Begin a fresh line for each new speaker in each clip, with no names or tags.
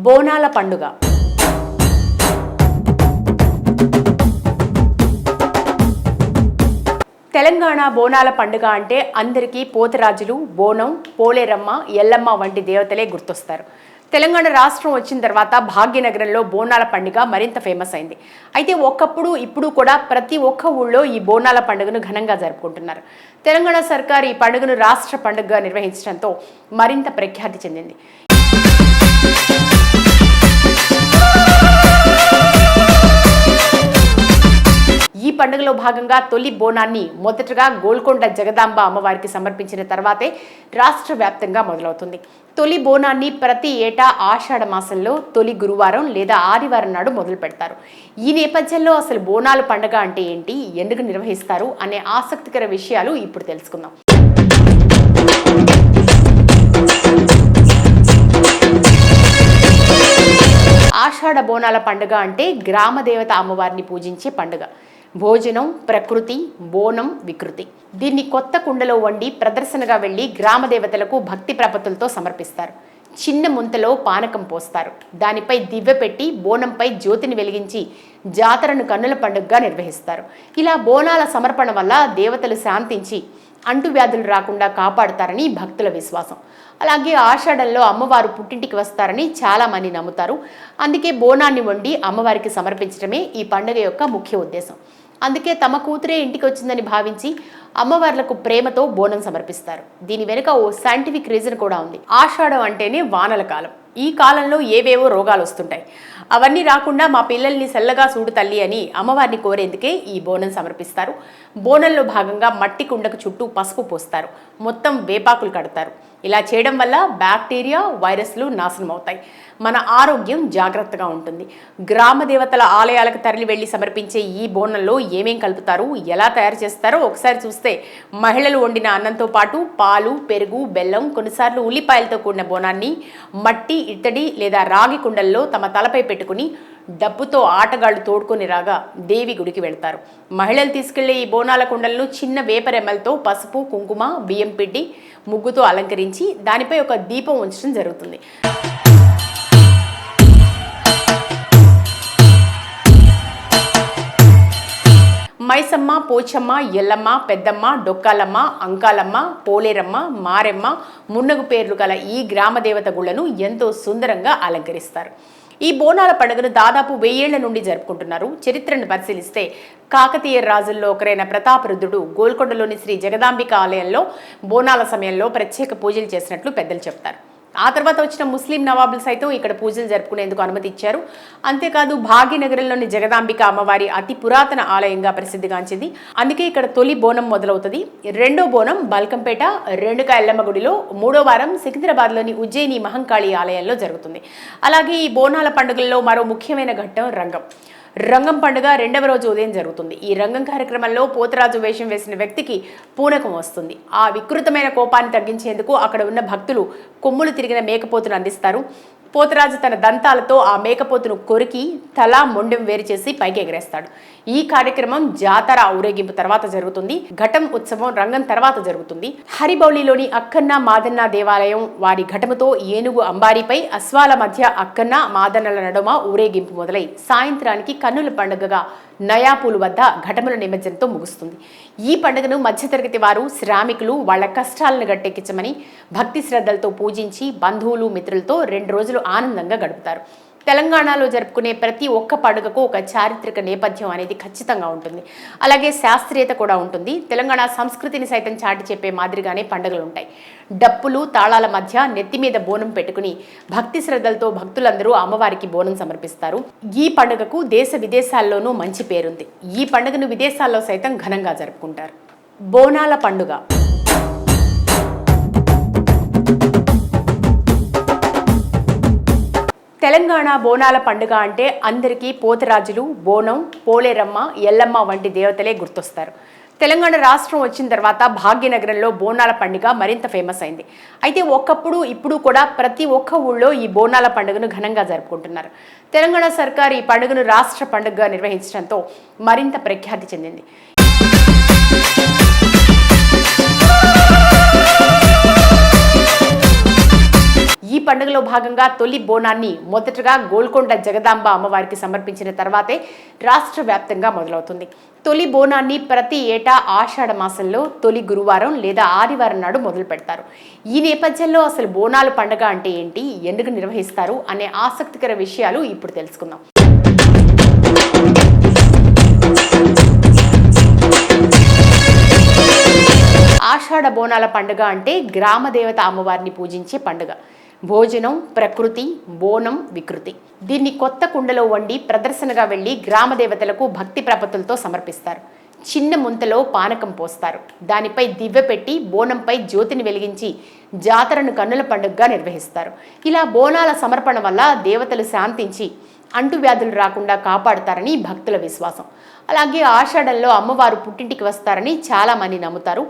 బోనాల పండుగ. తెలంగాణ బోనాల పండుగ అంటే అందరికీ పోతరాజులు, బోనం, పోలేరమ్మ, ఎల్లమ్మ వంటి దేవతలే గుర్తొస్తారు. తెలంగాణ రాష్ట్రం వచ్చిన తర్వాత భాగ్యనగరంలో బోనాల పండుగ మరింత ఫేమస్ అయింది. అయితే ఒకప్పుడు ఇప్పుడు కూడా ప్రతి ఒక్క ఊళ్ళో ఈ బోనాల పండుగను ఘనంగా జరుపుకుంటున్నారు. తెలంగాణ సర్కార్ ఈ పండుగను రాష్ట్ర పండుగగా నిర్వహించడంతో మరింత ప్రఖ్యాతి చెందింది. ఈ పండుగలో భాగంగా తొలి బోనాన్ని మొదటగా గోల్కొండ జగదాంబ అమ్మవారికి సమర్పించిన తర్వాతే రాష్ట్ర వ్యాప్తంగా మొదలవుతుంది. తొలి బోనాన్ని ప్రతి ఏటా ఆషాఢ మాసంలో తొలి గురువారం లేదా ఆదివారం నాడు మొదలు పెడతారు. ఈ నేపథ్యంలో అసలు బోనాల పండుగ అంటే ఏంటి, ఎందుకు నిర్వహిస్తారు అనే ఆసక్తికర విషయాలు ఇప్పుడు తెలుసుకుందాం. ఆషాఢ బోనాల పండుగ అంటే గ్రామదేవత అమ్మవారిని పూజించే పండుగ. భోజనం, ప్రకృతి, బోనం, వికృతి. దీన్ని కొత్త కుండలో వండి ప్రదర్శనగా వెళ్లి గ్రామదేవతలకు భక్తి ప్రపత్తులతో సమర్పిస్తారు. చిన్న ముంతలో పానకం పోస్తారు. దానిపై దివ్య పెట్టి బోనంపై జ్యోతిని వెలిగించి జాతరను కన్నుల పండుగగా నిర్వహిస్తారు. ఇలా బోనాల సమర్పణ వల్ల దేవతలు శాంతించి అంటువ్యాధులు రాకుండా కాపాడుతారని భక్తుల విశ్వాసం. అలాగే ఆషాఢంలో అమ్మవారు పుట్టింటికి వస్తారని చాలామంది నమ్ముతారు. అందుకే బోనాన్ని వండి అమ్మవారికి సమర్పించడమే ఈ పండుగ యొక్క ముఖ్య ఉద్దేశం. అందుకే తమ కూతురే ఇంటికి వచ్చిందని భావించి అమ్మవార్లకు ప్రేమతో బోనం సమర్పిస్తారు. దీని వెనుక ఓ సైంటిఫిక్ రీజన్ కూడా ఉంది. ఆషాఢం అంటేనే వానల కాలం. ఈ కాలంలో ఏవేవో రోగాలు వస్తుంటాయి. అవన్నీ రాకుండా మా పిల్లల్ని చల్లగా చూడు తల్లి అని అమ్మవారిని కోరేందుకే ఈ బోనం సమర్పిస్తారు. బోనంలో భాగంగా మట్టి కుండకు చుట్టూ పసుపు పోస్తారు. మొత్తం వేపాకులు కడతారు. ఇలా చేయడం వల్ల బ్యాక్టీరియా, వైరస్లు నాశనం అవుతాయి. మన ఆరోగ్యం జాగ్రత్తగా ఉంటుంది. గ్రామ దేవతల ఆలయాలకు తరలి వెళ్లి సమర్పించే ఈ బోనంలో ఏమేం కలుపుతారు, ఎలా తయారు చేస్తారో ఒకసారి చూస్తే మహిళలు వండిన అన్నంతో పాటు పాలు, పెరుగు, బెల్లం, కొన్నిసార్లు ఉల్లిపాయలతో కూడిన బోనాన్ని మట్టి, ఇత్తడి లేదా రాగి కుండల్లో తమ తలపై పెట్టుకుని డబ్బుతో ఆటగాళ్లు తోడుకొని రాగా దేవి గుడికి వెళ్తారు. మహిళలు తీసుకెళ్లే ఈ బోనాల కుండలను చిన్న వేపరెమ్మలతో పసుపు, కుంకుమ, బియ్యం పిండి, ముగ్గుతో అలంకరించి దానిపై ఒక దీపం ఉంచడం జరుగుతుంది. మైసమ్మ, పోచమ్మ, ఎల్లమ్మ, పెద్దమ్మ, డొక్కాలమ్మ, అంకాలమ్మ, పోలేరమ్మ, మారెమ్మ, మున్నగు పేర్లు గల ఈ గ్రామదేవత గుళ్లను ఎంతో సుందరంగా అలంకరిస్తారు. ఈ బోనాల పండుగను దాదాపు 1000 ఏళ్ల నుండి జరుపుకుంటున్నారు. చరిత్రను పరిశీలిస్తే కాకతీయ రాజుల్లో ఒకరైన ప్రతాపరుద్రుడు గోల్కొండలోని శ్రీ జగదాంబిక ఆలయంలో బోనాల సమయంలో ప్రత్యేక పూజలు చేసినట్లు పెద్దలు చెప్తారు. ఆ తర్వాత వచ్చిన ముస్లిం నవాబులు సైతం ఇక్కడ పూజలు జరుపుకునేందుకు అనుమతి ఇచ్చారు. అంతేకాదు భాగ్యనగరంలోని జగదాంబిక అమ్మవారి అతి పురాతన ఆలయంగా ప్రసిద్ధిగాంచింది. అందుకే ఇక్కడ తొలి బోనం మొదలవుతుంది. రెండో బోనం బల్కంపేట రేణుకా ఎల్లమ్మ గుడిలో, మూడో వారం సికింద్రాబాద్లోని ఉజ్జయిని మహంకాళి ఆలయంలో జరుగుతుంది. అలాగే ఈ బోనాల పండుగల్లో మరో ముఖ్యమైన ఘట్టం రంగం పండుగ రెండవ రోజు ఉదయం జరుగుతుంది. ఈ రంగం కార్యక్రమంలో పోతరాజు వేషం వేసిన వ్యక్తికి పూనకం వస్తుంది. ఆ వికృతమైన కోపాన్ని తగ్గించేందుకు అక్కడ ఉన్న భక్తులు కొమ్ములు తిరిగిన మేకపోతును అందిస్తారు. పోతరాజు తన దంతాలతో ఆ మేకపోతును కొరికి తల, మొండెం వేరు చేసి పైకి ఎగరేస్తాడు. ఈ కార్యక్రమం జాతర ఊరేగింపు తర్వాత జరుగుతుంది. ఘటం ఉత్సవం రంగం తర్వాత జరుగుతుంది. హరిబౌలిలోని అక్కన్న మాదన్న దేవాలయం వారి ఘటముతో ఏనుగు అంబారీపై అశ్వాల మధ్య అక్కన్న మాదన్నల నడుమ ఊరేగింపు మొదలై సాయంత్రానికి కన్నుల పండుగగా నయాపూలు వద్ద ఘటముల నిమజ్జనంతో ముగుస్తుంది. ఈ పండుగను మధ్యతరగతి వారు, శ్రామికులు వాళ్ల కష్టాలను గట్టెక్కించమని భక్తి శ్రద్ధలతో పూజించి బంధువులు, మిత్రులతో 2 రోజులు ఆనందంగా గడుపుతారు. తెలంగాణలో జరుపుకునే ప్రతి ఒక్క పండుగకు ఒక చారిత్రక నేపథ్యం అనేది ఖచ్చితంగా ఉంటుంది. అలాగే శాస్త్రీయత కూడా ఉంటుంది. తెలంగాణ సంస్కృతిని సైతం చాటి చెప్పే మాదిరిగానే పండుగలు ఉంటాయి. డప్పులు, తాళాల మధ్య నెత్తి మీద బోనం పెట్టుకుని భక్తి శ్రద్ధలతో భక్తులందరూ అమ్మవారికి బోనం సమర్పిస్తారు. ఈ పండుగకు దేశ విదేశాల్లోనూ మంచి పేరుంది. ఈ పండుగను విదేశాల్లో సైతం ఘనంగా జరుపుకుంటారు. బోనాల పండుగ. తెలంగాణ బోనాల పండుగ అంటే అందరికీ పోతరాజులు, బోనం, పోలేరమ్మ, ఎల్లమ్మ వంటి దేవతలే గుర్తొస్తారు. తెలంగాణ రాష్ట్రం వచ్చిన తర్వాత భాగ్యనగరంలో బోనాల పండుగ మరింత ఫేమస్ అయింది. అయితే ఒకప్పుడు ఇప్పుడు కూడా ప్రతి ఒక్క ఊళ్ళో ఈ బోనాల పండుగను ఘనంగా జరుపుకుంటున్నారు. తెలంగాణ సర్కార్ ఈ పండుగను రాష్ట్ర పండుగగా నిర్వహించడంతో మరింత ప్రఖ్యాతి చెందింది. ఈ పండుగలో భాగంగా తొలి బోనాన్ని మొదటగా గోల్కొండ జగదాంబ అమ్మవారికి సమర్పించిన తర్వాతే రాష్ట్ర వ్యాప్తంగా మొదలవుతుంది. తొలి బోనాన్ని ప్రతి ఏటా ఆషాఢ మాసంలో తొలి గురువారం లేదా ఆదివారం నాడు మొదలు పెడతారు. ఈ నేపథ్యంలో అసలు బోనాల పండుగ అంటే ఏంటి, ఎందుకు నిర్వహిస్తారు అనే ఆసక్తికర విషయాలు ఇప్పుడు తెలుసుకుందాం. ఆషాఢ బోనాల పండుగ అంటే గ్రామదేవత అమ్మవారిని పూజించే పండుగ. భోజనం, ప్రకృతి, బోనం, వికృతి. దీన్ని కొత్త కుండలో వండి ప్రదర్శనగా వెళ్లి గ్రామదేవతలకు భక్తి ప్రపత్తులతో సమర్పిస్తారు. చిన్న ముంతలో పానకం పోస్తారు. దానిపై దివ్య పెట్టి బోనంపై జ్యోతిని వెలిగించి జాతరను కన్నుల పండుగగా నిర్వహిస్తారు. ఇలా బోనాల సమర్పణ వల్ల దేవతలు శాంతించి అంటువ్యాధులు రాకుండా కాపాడుతారని భక్తుల విశ్వాసం. అలాగే ఆషాఢంలో అమ్మవారు పుట్టింటికి వస్తారని చాలామంది నమ్ముతారు.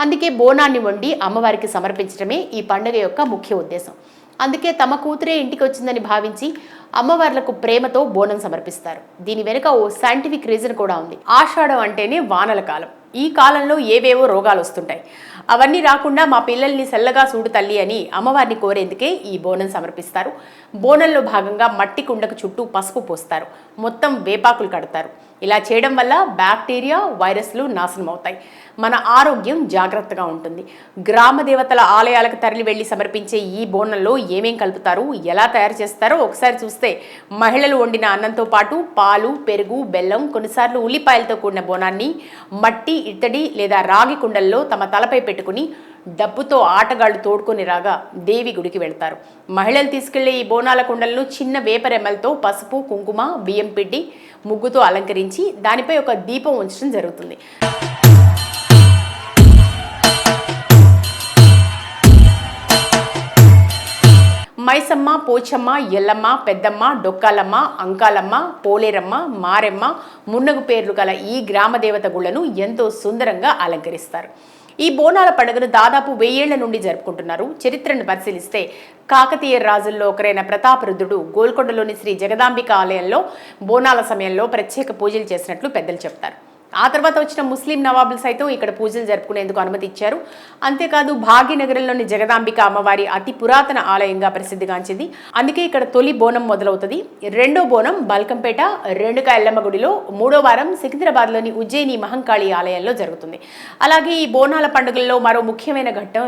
అందుకే బోనాన్ని వండి అమ్మవారికి సమర్పించడమే ఈ పండుగ యొక్క ముఖ్య ఉద్దేశం. అందుకే తమ కూతురే ఇంటికి వచ్చిందని భావించి అమ్మవార్లకు ప్రేమతో బోనం సమర్పిస్తారు. దీని వెనుక ఓ సైంటిఫిక్ రీజన్ కూడా ఉంది. ఆషాఢం అంటేనే వానల కాలం. ఈ కాలంలో ఏవేవో రోగాలు వస్తుంటాయి. అవన్నీ రాకుండా మా పిల్లల్ని సెల్లగా చూడు తల్లి అని అమ్మవారిని కోరేందుకే ఈ బోనం సమర్పిస్తారు. బోనంలో భాగంగా మట్టి కుండకు చుట్టూ పసుపు పోస్తారు. మొత్తం వేపాకులు కడతారు. ఇలా చేయడం వల్ల బ్యాక్టీరియా, వైరస్లు నాశనం అవుతాయి. మన ఆరోగ్యం జాగ్రత్తగా ఉంటుంది. గ్రామ దేవతల ఆలయాలకు తరలి వెళ్లి సమర్పించే ఈ బోనంలో ఏమేం కలుపుతారు, ఎలా తయారు చేస్తారో ఒకసారి చూస్తే మహిళలు వండిన అన్నంతో పాటు పాలు, పెరుగు, బెల్లం, కొన్నిసార్లు ఉల్లిపాయలతో కూడిన బోనాన్ని మట్టి, ఇత్తడి లేదా రాగి కుండల్లో తమ తలపై పెట్టుకుని డబ్బుతో ఆటగాళ్లు తోడుకొని రాగా దేవి గుడికి వెళ్తారు. మహిళలు తీసుకెళ్లే ఈ బోనాల కుండలను చిన్న వేపరెమ్మలతో పసుపు, కుంకుమ, బియ్యం పిండి, ముగ్గుతో అలంకరించి దానిపై ఒక దీపం ఉంచడం జరుగుతుంది. మైసమ్మ, పోచమ్మ, ఎల్లమ్మ, పెద్దమ్మ, డొక్కాలమ్మ, అంకాలమ్మ, పోలేరమ్మ, మారెమ్మ, మున్నగు పేర్లు గల ఈ గ్రామదేవత గుళ్లను ఎంతో సుందరంగా అలంకరిస్తారు. ఈ బోనాల పండుగను దాదాపు 1000 ఏళ్ల నుండి జరుపుకుంటున్నారు. చరిత్రను పరిశీలిస్తే కాకతీయ రాజుల్లో ఒకరైన ప్రతాపరుద్రుడు గోల్కొండలోని శ్రీ జగదాంబిక ఆలయంలో బోనాల సమయంలో ప్రత్యేక పూజలు చేసినట్లు పెద్దలు చెప్తారు. ఆ తర్వాత వచ్చిన ముస్లిం నవాబులు సైతం ఇక్కడ పూజలు జరుపుకునేందుకు అనుమతి ఇచ్చారు. అంతేకాదు భాగ్యనగరంలోని జగదాంబిక అమ్మవారి అతి పురాతన ఆలయంగా ప్రసిద్ధిగాంచింది. అందుకే ఇక్కడ తొలి బోనం మొదలవుతుంది. రెండో బోనం బల్కంపేట రేణుకా ఎల్లమ్మ గుడిలో, మూడో వారం సికింద్రాబాద్లోని ఉజ్జయిని మహంకాళి ఆలయంలో జరుగుతుంది. అలాగే ఈ బోనాల పండుగల్లో మరో ముఖ్యమైన ఘట్టం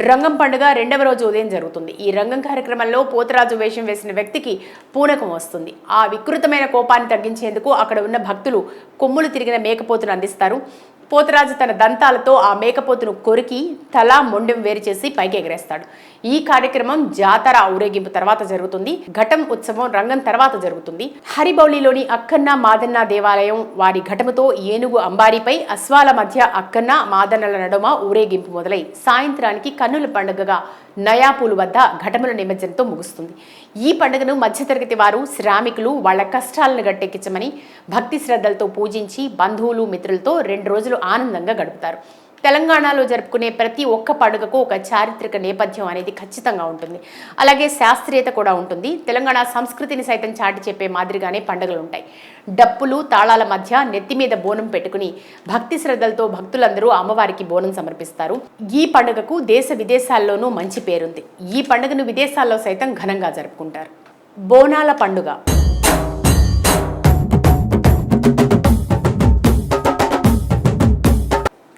రంగం పండుగ రెండవ రోజు ఉదయం జరుగుతుంది. ఈ రంగం కార్యక్రమంలో పోతరాజు వేషం వేసిన వ్యక్తికి పూనకం వస్తుంది. ఆ వికృతమైన కోపాన్ని తగ్గించేందుకు అక్కడ ఉన్న భక్తులు కొమ్ములు తిరిగిన మేకపోతును అందిస్తారు. పోతరాజు తన దంతాలతో ఆ మేకపోతును కొరికి తల, మొండెం వేరు చేసి పైకి ఎగరేస్తాడు. ఈ కార్యక్రమం జాతర ఊరేగింపు తర్వాత జరుగుతుంది. ఘటం ఉత్సవం రంగం తర్వాత జరుగుతుంది. హరిబౌలిలోని అక్కన్న మాదన్న దేవాలయం వారి ఘటముతో ఏనుగు అంబారీపై అశ్వాల మధ్య అక్కన్న మాదన్నల నడుమ ఊరేగింపు మొదలై సాయంత్రానికి కన్నుల పండుగగా నయాపూలు వద్ద ఘటముల నిమజ్జనంతో ముగుస్తుంది. ఈ పండుగను మధ్యతరగతి వారు, శ్రామికులు వాళ్ల కష్టాలను గట్టెక్కించమని భక్తి శ్రద్ధలతో పూజించి బంధువులు, మిత్రులతో 2 రోజులు ఆనందంగా గడుపుతారు. తెలంగాణలో జరుపుకునే ప్రతి ఒక్క పండుగకు ఒక చారిత్రక నేపథ్యం అనేది ఖచ్చితంగా ఉంటుంది. అలాగే శాస్త్రీయత కూడా ఉంటుంది. తెలంగాణ సంస్కృతిని సైతం చాటి చెప్పే మాదిరిగానే పండుగలు ఉంటాయి. డప్పులు, తాళాల మధ్య నెత్తి మీద బోనం పెట్టుకుని భక్తి శ్రద్ధలతో భక్తులందరూ అమ్మవారికి బోనం సమర్పిస్తారు. ఈ పండుగకు దేశ విదేశాల్లోనూ మంచి పేరుంది. ఈ పండుగను విదేశాల్లో సైతం ఘనంగా జరుపుకుంటారు. బోనాల పండుగ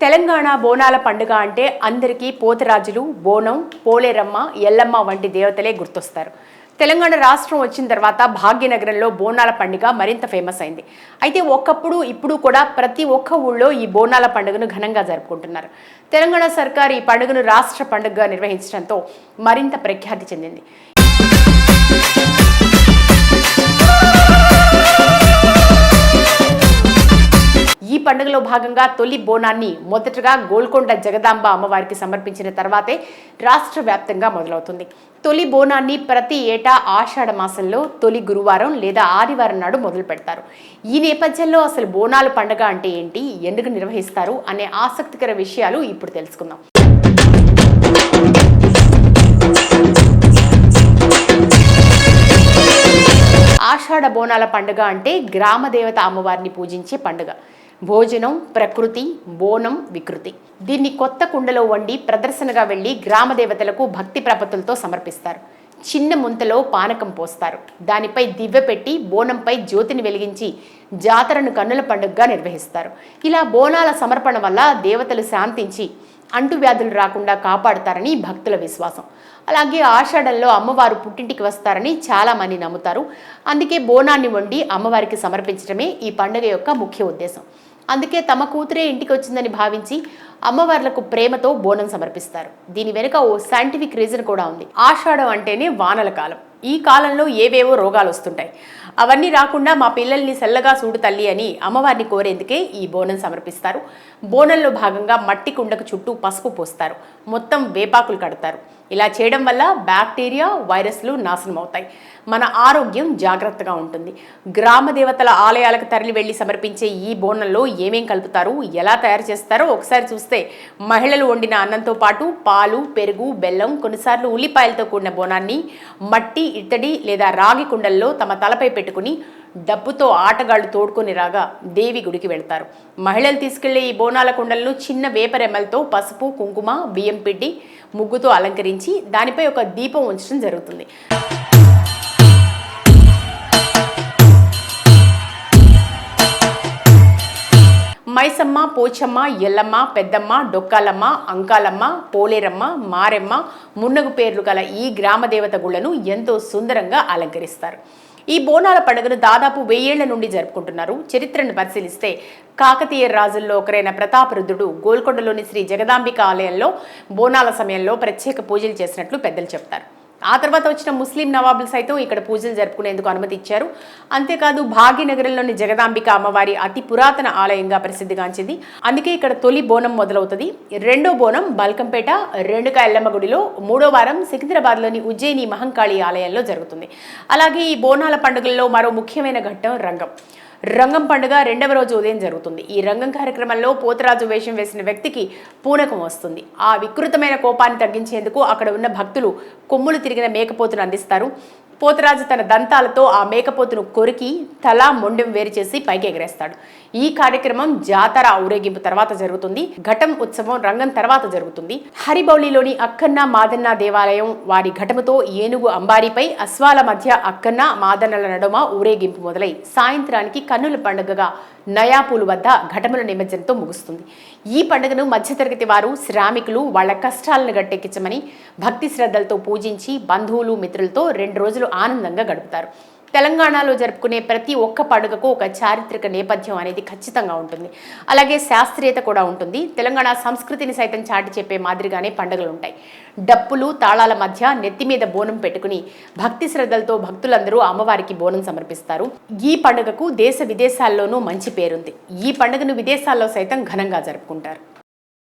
తెలంగాణ బోనాల పండుగ అంటే అందరికీ పోతరాజులు, బోనం, పోలేరమ్మ, ఎల్లమ్మ వంటి దేవతలే గుర్తొస్తారు. తెలంగాణ రాష్ట్రం వచ్చిన తర్వాత భాగ్యనగరంలో బోనాల పండుగ మరింత ఫేమస్ అయింది. అయితే ఒకప్పుడు ఇప్పుడు కూడా ప్రతి ఒక్క ఊళ్ళో ఈ బోనాల పండుగను ఘనంగా జరుపుకుంటున్నారు. తెలంగాణ సర్కార్ ఈ పండుగను రాష్ట్ర పండుగగా నిర్వహించడంతో మరింత ప్రఖ్యాతి చెందింది. ఈ పండుగలో భాగంగా తొలి బోనాన్ని మొదటగా గోల్కొండ జగదాంబ అమ్మవారికి సమర్పించిన తర్వాతే రాష్ట్ర వ్యాప్తంగా మొదలవుతుంది. తొలి బోనాన్ని ప్రతి ఏటా ఆషాఢ మాసంలో తొలి గురువారం లేదా ఆదివారం నాడు మొదలు పెడతారు. ఈ నేపథ్యంలో అసలు బోనాల పండుగ అంటే ఏంటి, ఎందుకు నిర్వహిస్తారు అనే ఆసక్తికర విషయాలు ఇప్పుడు తెలుసుకుందాం. ఆషాఢ బోనాల పండుగ అంటే గ్రామదేవత అమ్మవారిని పూజించే పండుగ. భోజనం, ప్రకృతి, బోనం, వికృతి. దీన్ని కొత్త కుండలో వండి ప్రదర్శనగా వెళ్లి గ్రామ దేవతలకు భక్తి ప్రపత్తులతో సమర్పిస్తారు. చిన్న ముంతలో పానకం పోస్తారు. దానిపై దివ్య పెట్టి బోనంపై జ్యోతిని వెలిగించి జాతరను కన్నుల పండుగగా నిర్వహిస్తారు. ఇలా బోనాల సమర్పణ వల్ల దేవతలు శాంతించి అంటువ్యాధులు రాకుండా కాపాడుతారని భక్తుల విశ్వాసం. అలాగే ఆషాఢంలో అమ్మవారు పుట్టింటికి వస్తారని చాలామంది నమ్ముతారు. అందుకే బోనాన్ని వండి అమ్మవారికి సమర్పించడమే ఈ పండుగ యొక్క ముఖ్య ఉద్దేశం. అందుకే తమ కూతురే ఇంటికి వచ్చిందని భావించి అమ్మవార్లకు ప్రేమతో బోనం సమర్పిస్తారు. దీని వెనుక ఓ సైంటిఫిక్ రీజన్ కూడా ఉంది. ఆషాఢం అంటేనే వానల కాలం. ఈ కాలంలో ఏవేవో రోగాలు వస్తుంటాయి. అవన్నీ రాకుండా మా పిల్లల్ని చల్లగా చూడు తల్లి అని అమ్మవారిని కోరేందుకే ఈ బోనం సమర్పిస్తారు. బోనంలో భాగంగా మట్టి కుండకు చుట్టూ పసుపు పోస్తారు. మొత్తం వేపాకులు కడతారు. ఇలా చేయడం వల్ల బ్యాక్టీరియా, వైరస్లు నాశనం అవుతాయి. మన ఆరోగ్యం జాగ్రత్తగా ఉంటుంది. గ్రామ దేవతల ఆలయాలకు తరలి వెళ్లి సమర్పించే ఈ బోనంలో ఏమేం కలుపుతారు, ఎలా తయారు చేస్తారో ఒకసారి చూస్తే మహిళలు వండిన అన్నంతో పాటు పాలు, పెరుగు, బెల్లం, కొన్నిసార్లు ఉల్లిపాయలతో కూడిన బోనాన్ని మట్టి, ఇత్తడి లేదా రాగి కుండల్లో తమ తలపై పెట్టుకుని డబ్బుతో ఆటగాళ్లు తోడుకొని రాగా దేవి గుడికి వెళ్తారు. మహిళలు తీసుకెళ్లే ఈ బోనాల కుండలను చిన్న వేపరెమ్మలతో పసుపు, కుంకుమ, బియ్యం పిండి, ముగ్గుతో అలంకరించి దానిపై ఒక దీపం ఉంచడం జరుగుతుంది. మైసమ్మ, పోచమ్మ, ఎల్లమ్మ, పెద్దమ్మ, డొక్కాలమ్మ, అంకాలమ్మ, పోలేరమ్మ, మారెమ్మ, మున్నగు పేర్లు గల ఈ గ్రామ దేవత గుళ్లను ఎంతో సుందరంగా అలంకరిస్తారు. ఈ బోనాల పండుగను దాదాపు 1000 ఏళ్ల నుండి జరుపుకుంటున్నారు. చరిత్రను పరిశీలిస్తే కాకతీయ రాజుల్లో ఒకరైన ప్రతాపరుద్రుడు గోల్కొండలోని శ్రీ జగదాంబిక ఆలయంలో బోనాల సమయంలో ప్రత్యేక పూజలు చేసినట్లు పెద్దలు చెప్తారు. ఆ తర్వాత వచ్చిన ముస్లిం నవాబులు సైతం ఇక్కడ పూజలు జరుపుకునేందుకు అనుమతి ఇచ్చారు. అంతేకాదు భాగ్యనగరంలోని జగదాంబిక అమ్మవారి అతి పురాతన ఆలయంగా ప్రసిద్ధిగాంచింది. అందుకే ఇక్కడ తొలి బోనం మొదలవుతుంది. రెండో బోనం బల్కంపేట రేణుకా ఎల్లమ్మ గుడిలో, మూడో వారం సికింద్రాబాద్లోని ఉజ్జయిని మహంకాళి ఆలయంలో జరుగుతుంది. అలాగే ఈ బోనాల పండుగల్లో మరో ముఖ్యమైన ఘట్టం రంగం పండుగ రెండవ రోజు ఉదయం జరుగుతుంది. ఈ రంగం కార్యక్రమంలో పోతరాజు వేషం వేసిన వ్యక్తికి పూనకం వస్తుంది. ఆ వికృతమైన కోపాన్ని తగ్గించేందుకు అక్కడ ఉన్న భక్తులు కొమ్ములు తిరిగిన మేకపోతును అందిస్తారు. పోతరాజు తన దంతాలతో ఆ మేకపోతును కొరికి తల, మొండెం వేరు చేసి పైకి ఎగరేస్తాడు. ఈ కార్యక్రమం జాతర ఊరేగింపు తర్వాత జరుగుతుంది. ఘటం ఉత్సవం రంగం తర్వాత జరుగుతుంది. హరిబౌలిలోని అక్కన్న మాదన్న దేవాలయం వారి ఘటముతో ఏనుగు అంబారీపై అశ్వాల మధ్య అక్కన్న మాదన్నల నడుమ ఊరేగింపు మొదలై సాయంత్రానికి కన్నుల పండుగగా నయాపూలు వద్ద ఘటముల నిమజ్జనంతో ముగుస్తుంది. ఈ పండుగను మధ్యతరగతి వారు, శ్రామికులు వాళ్ల కష్టాలను గట్టెక్కించమని భక్తి శ్రద్ధలతో పూజించి బంధువులు, మిత్రులతో 2 రోజులు ఆనందంగా గడుపుతారు. తెలంగాణలో జరుపుకునే ప్రతి ఒక్క పండుగకు ఒక చారిత్రక నేపథ్యం అనేది ఖచ్చితంగా ఉంటుంది. అలాగే శాస్త్రీయత కూడా ఉంటుంది. తెలంగాణ సంస్కృతిని సైతం చాటి చెప్పే మాదిరిగానే పండుగలు ఉంటాయి. డప్పులు, తాళాల మధ్య నెత్తి మీద బోనం పెట్టుకుని భక్తి శ్రద్ధలతో భక్తులందరూ అమ్మవారికి బోనం సమర్పిస్తారు. ఈ పండుగకు దేశ విదేశాల్లోనూ మంచి పేరుంది. ఈ పండుగను విదేశాల్లో సైతం ఘనంగా జరుపుకుంటారు.